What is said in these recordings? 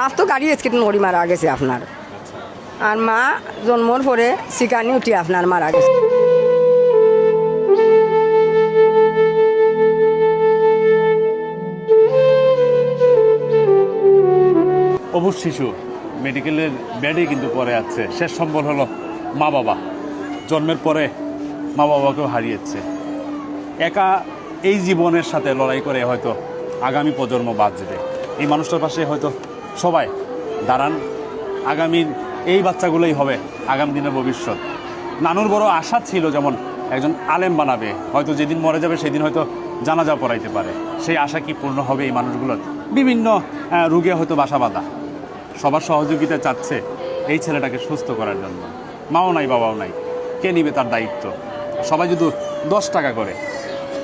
বাপ তো গাড়ি এক্সিডেন্ট করে মারা গেছে আপনার, আর মা জন্মর পরে শিকানি উঠি আপনার মারা গেছে। অবুজ শিশু মেডিকেলের বেডে কিন্তু পড়ে আছে। শেষ সম্বল হলো মা বাবা। জন্মের পরে মা বাবাকেও হারিয়েছে। একা এই জীবনের সাথে লড়াই করে হয়তো আগামী প্রজন্ম বাঁচবে। এই মানুষটার পাশে হয়তো সবাই দাঁড়ান। আগামীর এই বাচ্চাগুলোই হবে আগামী দিনের ভবিষ্যৎ। নানুর বড় আশা ছিল যেমন একজন আলেম বানাবে, হয়তো যেদিন মরে যাবে সেদিন হয়তো জানাজা পড়াইতে পারে। সেই আশা কি পূর্ণ হবে এই মানুষগুলোর? বিভিন্ন রোগে হয়তো বাসা বাঁধা। সবার সহযোগিতা চাচ্ছে এই ছেলেটাকে সুস্থ করার জন্য। মাও নাই, বাবাও নাই, কে নিবে তার দায়িত্ব? সবাই যদি 10 টাকা করে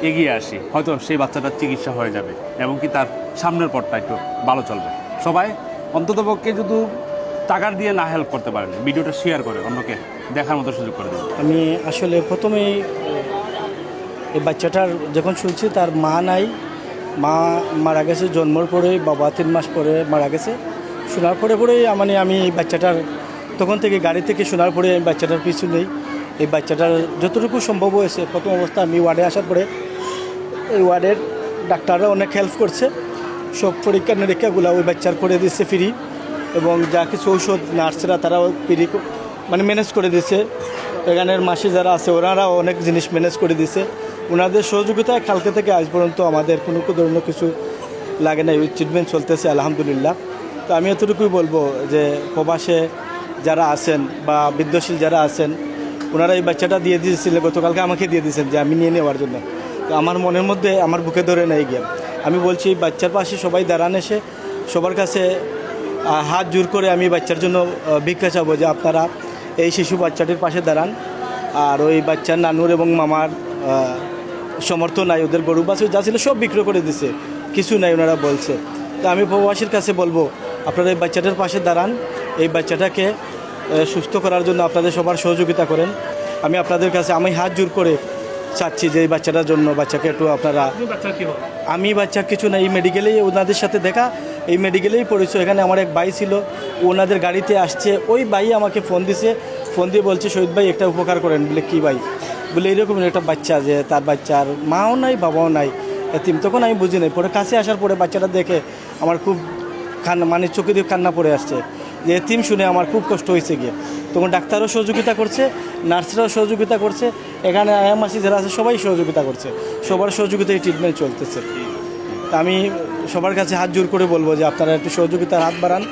এগিয়ে আসি, হয়তো সেই বাচ্চাটার চিকিৎসা হয়ে যাবে এবং কি তার সামনের পথটা একটু ভালো চলবে। সবাই অন্ততপক্ষে যদি টাকার দিয়ে না হেল্প করতে পারেন, ভিডিওটা শেয়ার করে অন্যকে দেখার মতো সুযোগ করে দেবেন। আমি আসলে প্রথমেই এই বাচ্চাটার যখন শুনছি তার মা নাই, মা মারা গেছে জন্মর পরে, বাবা 3 মাস পরে মারা গেছে। শোনার পরেই আমি এই বাচ্চাটার তখন থেকে গাড়ি থেকে শোনার পরে আমি বাচ্চাটার পিছু নেই। এই বাচ্চাটার যতটুকু সম্ভব হয়েছে প্রথম অবস্থা আমি ওয়ার্ডে আসার পরে এই ওয়ার্ডের ডাক্তাররা অনেক হেল্প করছে। সব পরীক্ষা নিরীক্ষাগুলো ওই বাচ্চার করে দিচ্ছে ফ্রি, এবং যা কিছু ঔষধ নার্সরা তারাও ফ্রি ম্যানেজ করে দিচ্ছে। এখানের মাসি যারা আছে ওনারাও অনেক জিনিস ম্যানেজ করে দিচ্ছে। ওনাদের সহযোগিতায় কালকে থেকে আজ পর্যন্ত আমাদের কোনো ধরনের কিছু লাগে না। ওই ট্রিটমেন্ট চলতেছে আলহামদুলিল্লাহ। তো আমি এতটুকুই বলবো যে প্রবাসে যারা আছেন বা বৃদ্ধশীল যারা আছেন ওনারা এই বাচ্চাটা দিয়ে দিয়েছিলেন, গতকালকে আমাকে দিয়ে দিয়েছেন যে আমি নিয়ে নেওয়ার জন্য। তো আমার মনের মধ্যে আমার বুকে ধরে নেই গিয়ে আমি বলছি বাচ্চার পাশে সবাই দাঁড়ান, এসে সবার কাছে হাত জোর করে আমি বাচ্চার জন্য ভিক্ষা চাবো যে আপনারা এই শিশু বাচ্চাটির পাশে দাঁড়ান। আর ওই বাচ্চার নানুর এবং মামার সমর্থ নাই, ওদের গরু বাছুর যা ছিল সব বিক্রি করে দিছে, কিছু নাই ওনারা বলছে। তো আমি প্রবাসীর কাছে বলবো আপনারা এই বাচ্চাটার পাশে দাঁড়ান, এই বাচ্চাটাকে সুস্থ করার জন্য আপনাদের সবার সহযোগিতা করেন। আমি আপনাদের কাছে আমি হাত জোর করে চাচ্ছি যে এই বাচ্চাটার জন্য বাচ্চাকে একটু আপনারা। আমি বাচ্চা কিছু না, এই মেডিকেলেই ওনাদের সাথে দেখা, এই মেডিকেলেই পড়েছে। এখানে আমার এক ভাই ছিল, ওনাদের গাড়িতে আসছে, ওই ভাই আমাকে ফোন দিয়ে বলছে শহীদ ভাই একটা উপকার করেন। বলে কী ভাই? বলে এরকম একটা বাচ্চা যে তার বাচ্চার মাও নাই বাবাও নাই, এতিম। তখন আমি বুঝি নাই, পরে কাছে আসার পরে বাচ্চাটা দেখে আমার খুব মানে চোখে দিয়ে কান্না পড়ে আসছে যে এতিম শুনে আমার খুব কষ্ট হয়েছে গিয়ে। তখন ডাক্তারও সহযোগিতা করছে, নার্সরাও সহযোগিতা করছে, এখানে আয়ামাসি যারা আছে সবাই সহযোগিতা করছে, সবার সহযোগিতায় ট্রিটমেন্ট চলতেছে। তা আমি সবার কাছে হাত জোর করে বলবো যে আপনারা একটু সহযোগিতার হাত বাড়ান,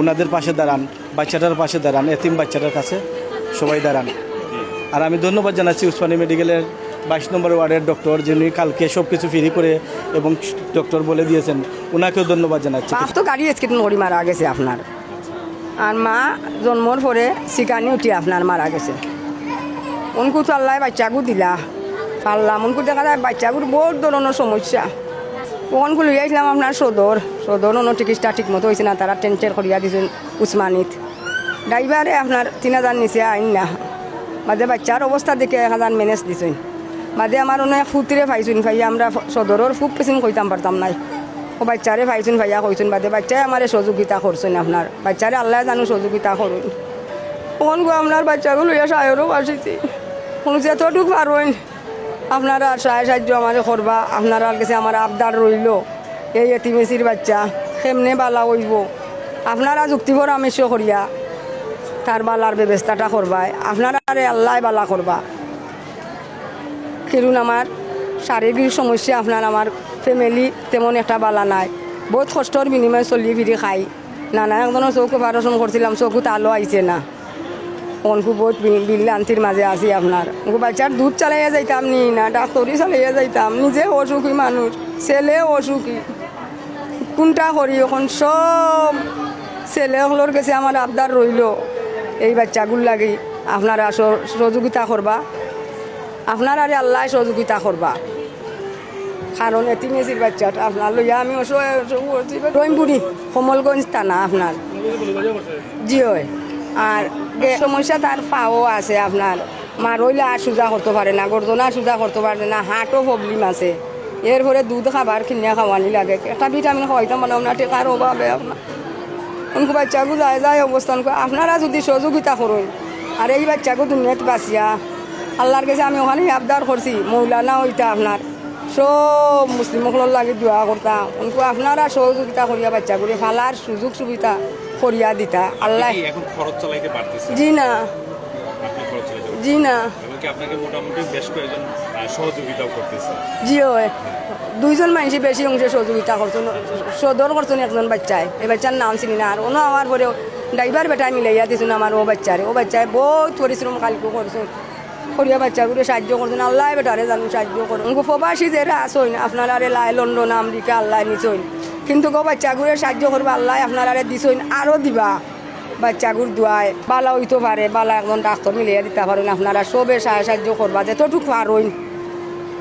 ওনাদের পাশে দাঁড়ান, বাচ্চাটার পাশে দাঁড়ান, এতিম বাচ্চাটার কাছে সবাই দাঁড়ান। আর আমি ধন্যবাদ জানাচ্ছি উসমানী মেডিকেলের 22 নম্বর ওয়ার্ডের ডক্টর, যিনি কালকে সব কিছু ফ্রি করে এবং ডক্টর বলে দিয়েছেন, ওনাকেও ধন্যবাদ জানাচ্ছি। বাপ তো গাড়ি এক্সিডেন্ট করে মারা গেছে আপনার, আর মা জন্মর পরে শিকানি উঠি আপনার মারা গেছে। উনকু তো আল্লাহ বাচ্চাগু দিলা পারলাম, উনকু দেখা যায় বাচ্চাগুর বহুত ধরনের সমস্যা। ওখান খুলে গিয়েছিলাম আপনার সদর অন্য চিকিৎসা ঠিক মতো হয়েছে না, তারা টেন্টের করিয়া দিয়েছেন উসমানিত। ড্রাইভারে আপনার 3000 নিচে আইন না, মাঝে বাচ্চার অবস্থা দেখে 1000 ম্যানেজ দিছেন। মাঝে আমার অনেক ফুতিরে পাইছুন ভাইয়া, আমরা সদরের খুব পেছন কইতাম পারতাম নাই, ও বাচ্চারে পাইছুন ভাইয়া কইছুন। বাদে বাচ্চায় আমার সহযোগিতা করছেন, আপনার বাচ্চারে আল্লাহ জানো সহযোগিতা করুন। কোন গো আপনার বাচ্চাগুলো লইয়া সাহেরও আসিছি, কোনো যতটুক পারবেন আপনারা সাহায্য আমার করবা। আপনারা কাছে আমার আবদার রইল, এই এতিমেসির বাচ্চা কেমনে বালা হইব, আপনারা যুক্তি পরামর্শ করিয়া তার বালার ব্যবস্থাটা করবাই। আপনারা আল্লাহ বালা করবা। কিরুন আমার শারীরিক সমস্যা, আপনার আমার ফ্যামিলি তেমন একটা বালা নাই, বহুত কষ্টর বিনিময়ে চলিয়ে ফিরে খাই। নানা একজনের চৌক অপারেশন করছিলাম, চৌকুত আলো আইছে না, অনকু বহুত বিল্লান্তির মাঝে আছি। আপনার বাচ্চার দুধ চালাইয়া যাইতাম নি না, ডাক্তরি চালাইয়া যাইতাম, নিজে অসুখী মানুষ, ছেলে অসুখী, কোনটা করি এখন? সব ছেলেগুলোর কাছে আমার আবদার রইল, এই বাচ্চাগুলো লাগি আপনারা সহযোগিতা করবা, আপনারা আল্লাহ সহযোগিতা করবা। কারণ এতিমেসির বাচ্চাটা আপনার লইয়া আমি রহিমপুরি কমলগঞ্জ থানা আপনার জি হয়। আর সমস্যা তার পাও আছে, আপনার মা রইলে আর সোজা করতে পারে না, গর্জনা সোজা করতে পারে না, হার্টও প্রবলেম আছে। এরপরে দুধ খাবার কিনিয়া খাওয়ানি লাগে, একটা ভিটামিন খাওয়াইতাম মানে আপনার টেকার অভাবে আপনার উনকু বাচ্চাগু যায় যায় অবস্থান করে আপনারা যদি সহযোগিতা করুন আর এই বাচ্চাগু দুনিয়াত বাঁচিয়া আল্লাহর কাছে আমি ওখানে আবদার করছি মৌলানা ওইটা আপনার সব মুসলিম সকলের লাগে দোয়া করতাম উনকু আপনারা সহযোগিতা করিয়া বাচ্চাগুলি ফালার সুযোগ সুবিধা করিয়া দিতা আল্লাহ। আপনি কি এখন খরচ চালাইতে পারতেছেন? জি না, আপনি খরচ চালাইতে জি না, এমনকি আপনাকে মোটামুটি বেশ কয়েকজন সহযোগিতাও করতেছে। জি হয় দুইজন মানুষ বেশি অংশে সহযোগিতা করছেন সদর করছেন একজন বাচ্চায় এই বাচ্চার নাম চিনি না আর অন্য আমার পরে ড্রাইভার বেটায় মিলাইয়া দিয়েছেন আমার ও বাচ্চায় বহুত পরিশ্রম কালকে করছেন করিয়া বাচ্চাগুলো সাহায্য করছেন আল্লাহ বেটারে জানুন সাহায্য করুন প্রবাসী যারা আসইন আপনারা লাই লন্ডন আমেরিকা আল্লাহ নিচইন কিন্তু গো বাচ্চাগুলো সাহায্য করবে আল্লাহ আপনারা দিছইন আরও দিবা বাচ্চাগুর দোয়ায় বালা হইতে পারে বালা একজন ডাক্তার মিলিয়ে দিতে পারেন আপনারা সবে সাহায্য করবা যতটুকু পারইন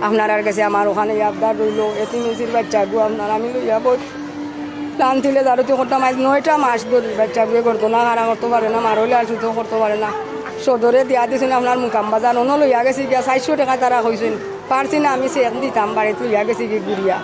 আপনার কাছে আমার ওখানে আবদার রইল এতিমিসির বাচ্চাগু আপনার আমি লইয়া বহুত প্লান্তিলে যারতে করতে মাস 9টা মাস ধরি বাচ্চাগুলো করতো না হারা করতে পারে না মারইলে আর শুধু করতে পারে না সদরে দিয়া দিয়েছেন আপনার মুকাম বাজার অন্য লইয়া গেছি গিয়া 400 টাকা তারা হয়েছেন পারছি না আমি সে দিতাম বাড়িতে লইয়া গেছি গিয়ে ঘুরিয়া